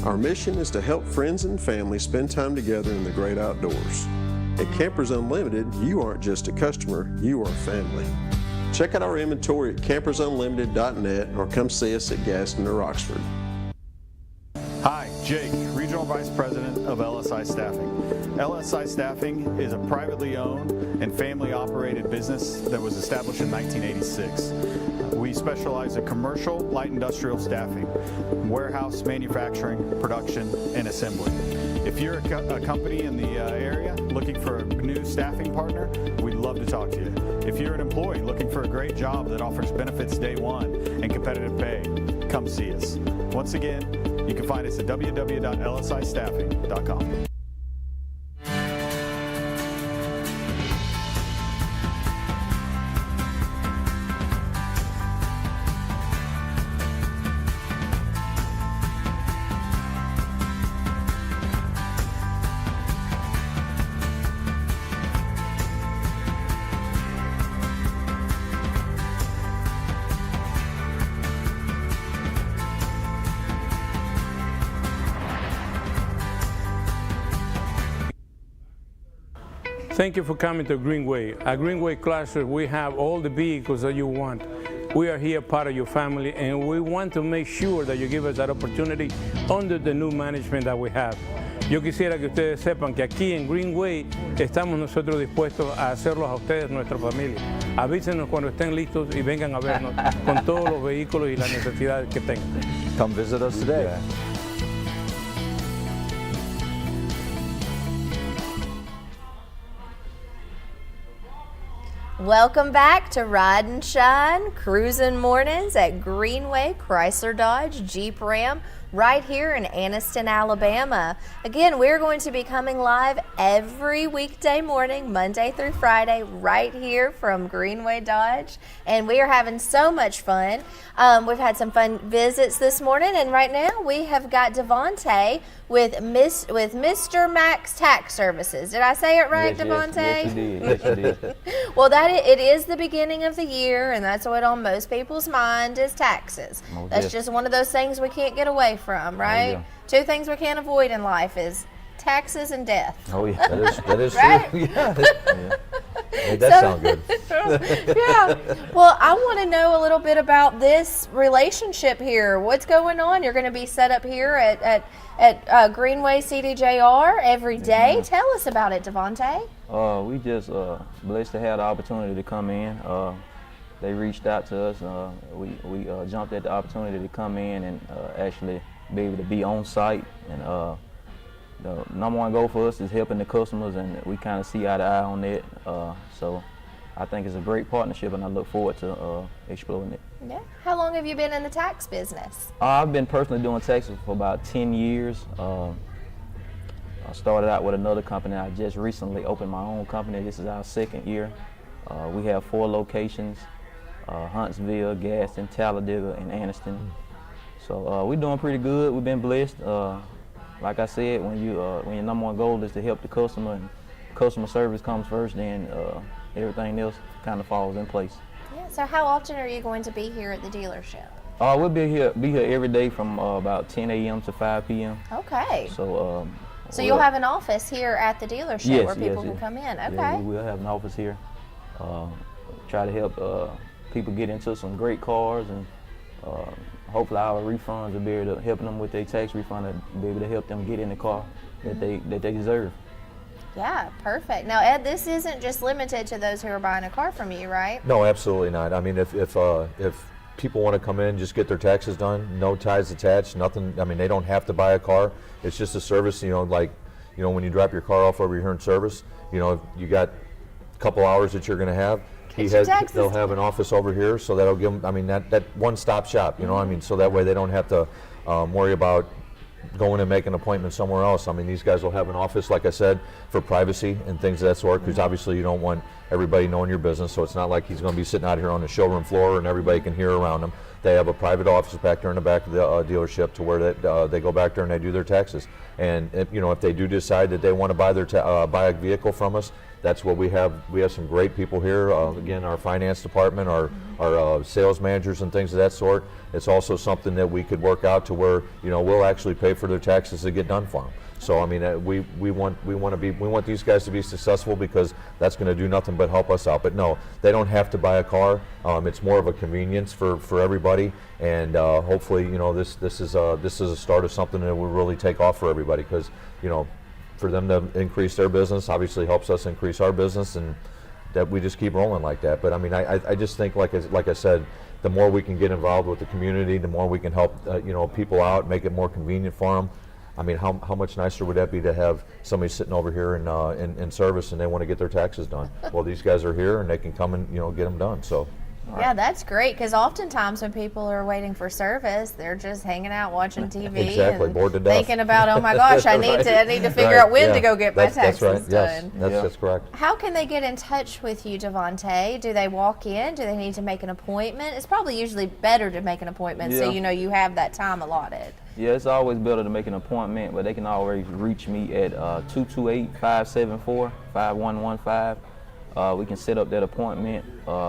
Our mission is to help friends and family spend time together in the great outdoors. At Campers Unlimited, you aren't just a customer, you are family. Check out our inventory at campersunlimited.net or come see us at Gaston or Oxford. Hi, Jake, Regional Vice President of LSI Staffing. LSI Staffing is a privately owned and family-operated business that was established in 1986. We specialize in commercial, light industrial staffing, warehouse, manufacturing, production, and assembly. If you're a company in the area looking for a new staffing partner, we'd love to talk to you. If you're an employee looking for a great job that offers benefits day one and competitive pay, come see us. Once again, you can find us at www.lsistaffing.com. Thank you for coming to Greenway. At Greenway Chrysler, we have all the vehicles that you want. We are here part of your family, and we want to make sure that you give us that opportunity under the new management that we have. Yo quisiera que ustedes sepan que aquí en Greenway estamos nosotros dispuestos a hacerlos a ustedes, nuestra familia. Avísenos cuando estén listos y vengan a vernos con todos los vehículos y las necesidades que tengan. Come visit us today. Welcome back to Ride and Shine Cruising Mornings at Greenway Chrysler Dodge Jeep Ram. right here in Anniston, Alabama. Again, we're going to be coming live every weekday morning, Monday through Friday, right here from Greenway Dodge, and we are having so much fun. We've had some fun visits this morning, and right now we have got Devontae with Mr. Mac's Tax Services. Did I say it right, Devontae? Yes, you did. Yes, you did. Well, it is the beginning of the year, and that's what on most people's mind is taxes. That's just one of those things we can't get away from, right? yeah. Two things we can't avoid in life is taxes and death. Oh yeah, That is Right? true. Yeah. Made that sound good. Yeah. Well, I want to know a little bit about this relationship here. What's going on? You're going to be set up here at Greenway CDJR every day. Tell us about it, Devontae. we just blessed to have the opportunity to come in. They reached out to us. We jumped at the opportunity to come in and actually be able to be on site. And the number one goal for us is helping the customers, and we kind of see eye to eye on that. So I think it's a great partnership, and I look forward to exploring it. Yeah. How long have you been in the tax business? I've been personally doing taxes for about 10 years. I started out with another company. I just recently opened my own company. This is our second year. We have 4 locations: Huntsville, Gaston, Talladega, and Anniston. So we're doing pretty good. We've been blessed. Like I said, when your number one goal is to help the customer, and customer service comes first, then everything else kind of falls in place. Yeah. So how often are you going to be here at the dealership? We'll be here every day from about 10 a.m. to 5 p.m. Okay. So you'll have an office here at the dealership where people can come in. Okay. Yeah, we will have an office here. Try to help people get into some great cars, and hopefully our refunds will be able to help them with their tax refund and be able to help them get in the car that they deserve. Yeah, perfect. Now, Ed, this isn't just limited to those who are buying a car from you, right? No, absolutely not. I mean, if people want to come in, just get their taxes done, no ties attached, nothing. I mean, they don't have to buy a car. It's just a service. Like when you drop your car off over here in service, you got a couple hours that you're going to have. They'll have an office over here, so that'll give them. I mean, that one-stop shop. I mean, so that way they don't have to worry about going and making an appointment somewhere else. I mean, these guys will have an office, like I said, for privacy and things of that sort, because obviously you don't want everybody knowing your business, so it's not like he's going to be sitting out here on the showroom floor and everybody can hear around him. They have a private office back there in the back of the dealership to where they go back there and they do their taxes. And if they do decide that they want to buy a vehicle from us, that's what we have. We have some great people here. Again, our finance department, our sales managers and things of that sort. It's also something that we could work out to where we'll actually pay for their taxes to get done for them. So I mean, we want these guys to be successful, because that's going to do nothing but help us out. But no, they don't have to buy a car. It's more of a convenience for everybody, and hopefully this is a start of something that will really take off for everybody, because for them to increase their business obviously helps us increase our business, and that we just keep rolling like that. But I mean, I just think, like I said, the more we can get involved with the community, the more we can help people out, make it more convenient for them. I mean, how much nicer would that be to have somebody sitting over here in service and they want to get their taxes done? Well, these guys are here and they can come and get them done. So. Yeah, that's great, because oftentimes when people are waiting for service, they're just hanging out watching TV exactly, and bored to death. thinking about, oh my gosh, I need to figure out when to go get my taxes done. Yes, that's correct. How can they get in touch with you, Devontae? Do they walk in? Do they need to make an appointment? It's probably usually better to make an appointment so you have that time allotted. Yeah, it's always better to make an appointment, but they can always reach me at 228-574-5115. We can set up that appointment.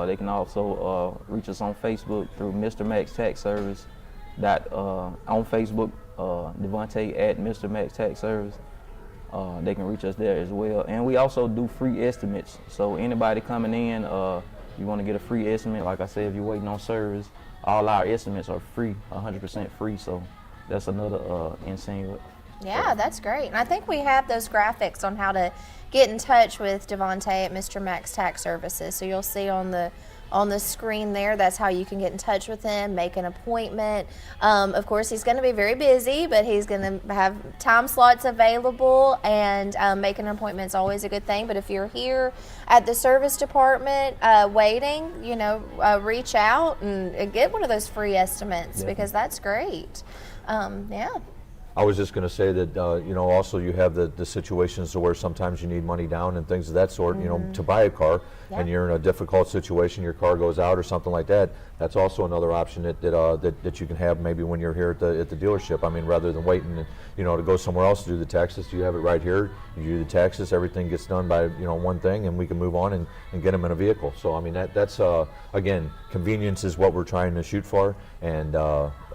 They can also reach us on Facebook through Mr. Mac's Tax Service. On Facebook, Devontae at Mr. Mac's Tax Service. They can reach us there as well. And we also do free estimates. So anybody coming in, you want to get a free estimate, like I said, if you're waiting on service, all our estimates are free, 100% free. So that's another insane. Yeah, that's great. And I think we have those graphics on how to get in touch with Devontae at Mr. Mac's Tax Services. So you'll see on the screen there, that's how you can get in touch with him, make an appointment. Of course, he's going to be very busy, but he's going to have time slots available, and making an appointment is always a good thing. But if you're here at the service department waiting, reach out and get one of those free estimates, because that's great. Yeah. I was just going to say that, also you have the situations where sometimes you need money down and things of that sort, to buy a car, and you're in a difficult situation, your car goes out or something like that. That's also another option that you can have maybe when you're here at the dealership. I mean, rather than waiting, to go somewhere else to do the taxes, you have it right here. You do the taxes, everything gets done by, one thing, and we can move on and get them in a vehicle. So, I mean, that's again, convenience is what we're trying to shoot for, and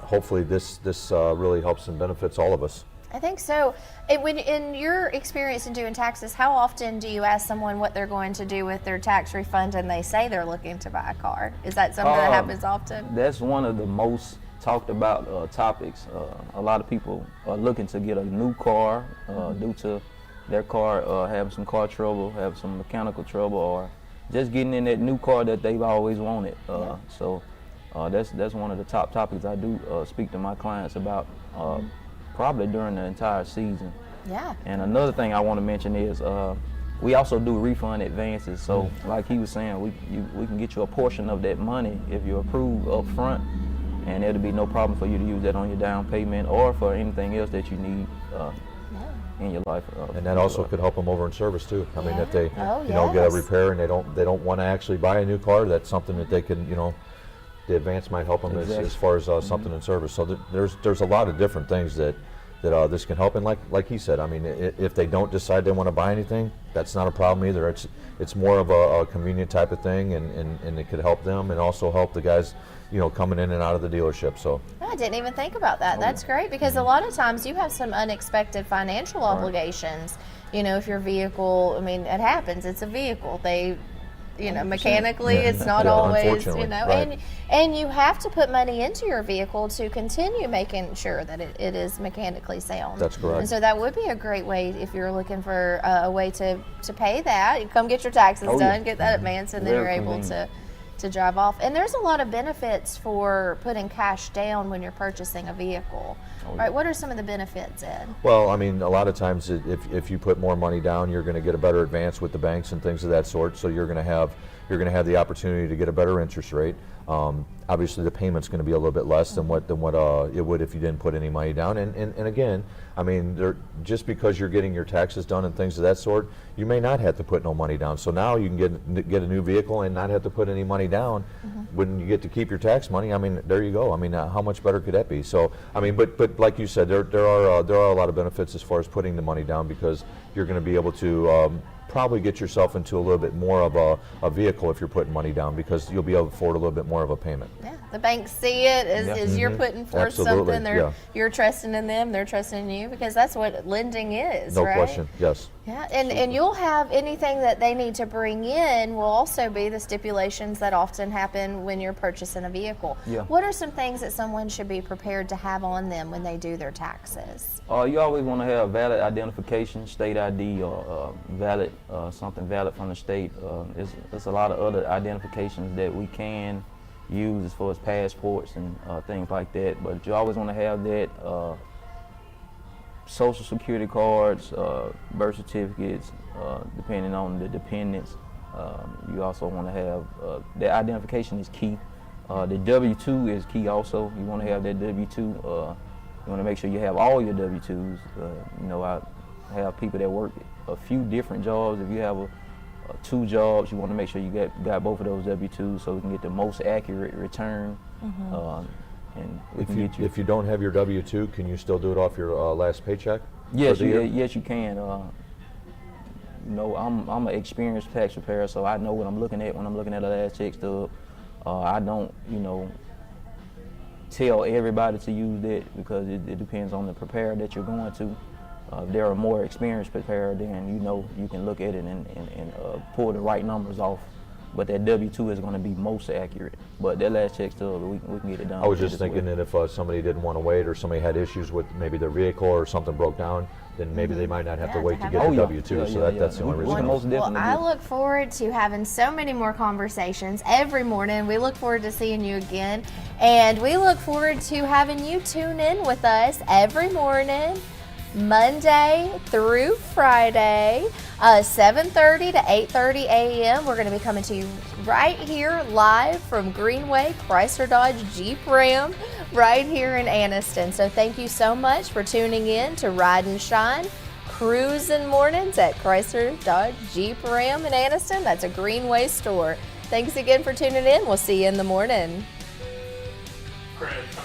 hopefully this really helps and benefits all of us. I think so. When in your experience in doing taxes, how often do you ask someone what they're going to do with their tax refund and they say they're looking to buy a car? Is that something that happens often? That's one of the most talked about topics. A lot of people are looking to get a new car due to their car having some car trouble, having some mechanical trouble, or just getting in that new car that they've always wanted. So that's one of the top topics I do speak to my clients about probably during the entire season. Yeah. And another thing I want to mention is we also do refund advances. So like he was saying, we can get you a portion of that money if you're approved up front, and it'll be no problem for you to use that on your down payment or for anything else that you need in your life. And that also could help them over in service too. I mean, if they get a repair and they don't want to actually buy a new car, that's something that they can, the advance might help them as far as something in service. So there's a lot of different things that this can help. And like he said, I mean, if they don't decide they want to buy anything, that's not a problem either. It's more of a convenient type of thing, and it could help them and also help the guys, coming in and out of the dealership. So I didn't even think about that. That's great, because a lot of times you have some unexpected financial obligations. If your vehicle, I mean, it happens. It's a vehicle. They mechanically it's not always, right. and you have to put money into your vehicle to continue making sure that it is mechanically sound. That's correct. And so that would be a great way if you're looking for a way to pay that. You come get your taxes done, get that advance, and then you're able to drive off. And there's a lot of benefits for putting cash down when you're purchasing a vehicle. Right? What are some of the benefits, Ed? Well, I mean, a lot of times if you put more money down, you're going to get a better advance with the banks and things of that sort. So you're going to have the opportunity to get a better interest rate. Obviously, the payment's going to be a little bit less than what it would if you didn't put any money down. And again, I mean, just because you're getting your taxes done and things of that sort, you may not have to put no money down. So now you can get a new vehicle and not have to put any money down. When you get to keep your tax money, I mean, there you go. I mean, how much better could that be? So I mean, but like you said, there are a lot of benefits as far as putting the money down, because you're going to be able to probably get yourself into a little bit more of a vehicle if you're putting money down, because you'll be able to afford a little bit more of a payment. Yeah, the banks see it as you're putting forth something. You're trusting in them, they're trusting in you, because that's what lending is, no right? question, yes. Yeah, and you'll have anything that they need to bring in will also be the stipulations that often happen when you're purchasing a vehicle. Yeah. What are some things that someone should be prepared to have on them when they do their taxes? You always want to have valid identification, state ID, or something valid from the state. There's a lot of other identifications that we can use as far as passports and things like that, but you always want to have that. Social security cards, birth certificates, depending on the dependents. You also want to have, the identification is key. The W-2 is key also. You want to have that W-2. You want to make sure you have all your W-2s. I have people that work a few different jobs. If you have 2 jobs, you want to make sure you got both of those W-2s so we can get the most accurate return. And if you don't have your W-2, can you still do it off your last paycheck? Yes, yes, you can. I'm an experienced tax preparer, so I know what I'm looking at when I'm looking at a last check stub. I don't, tell everybody to use that, because it depends on the preparer that you're going to. If they're a more experienced preparer, then you can look at it and pull the right numbers off. But that W-2 is going to be most accurate. But that last check stub, we can get it done. I was just thinking that if somebody didn't want to wait, or somebody had issues with maybe their vehicle or something broke down, then maybe they might not have to wait to get the W-2. That's the only reason. Well, I look forward to having so many more conversations every morning. We look forward to seeing you again. And we look forward to having you tune in with us every morning, Monday through Friday, 7:30 to 8:30 a.m. We're going to be coming to you right here live from Greenway Chrysler Dodge Jeep Ram. right here in Anniston. So thank you so much for tuning in to Ride and Shine Cruising Mornings at Chrysler, Dodge, Jeep, Ram in Anniston. That's a Greenway store. Thanks again for tuning in. We'll see you in the morning. Chris.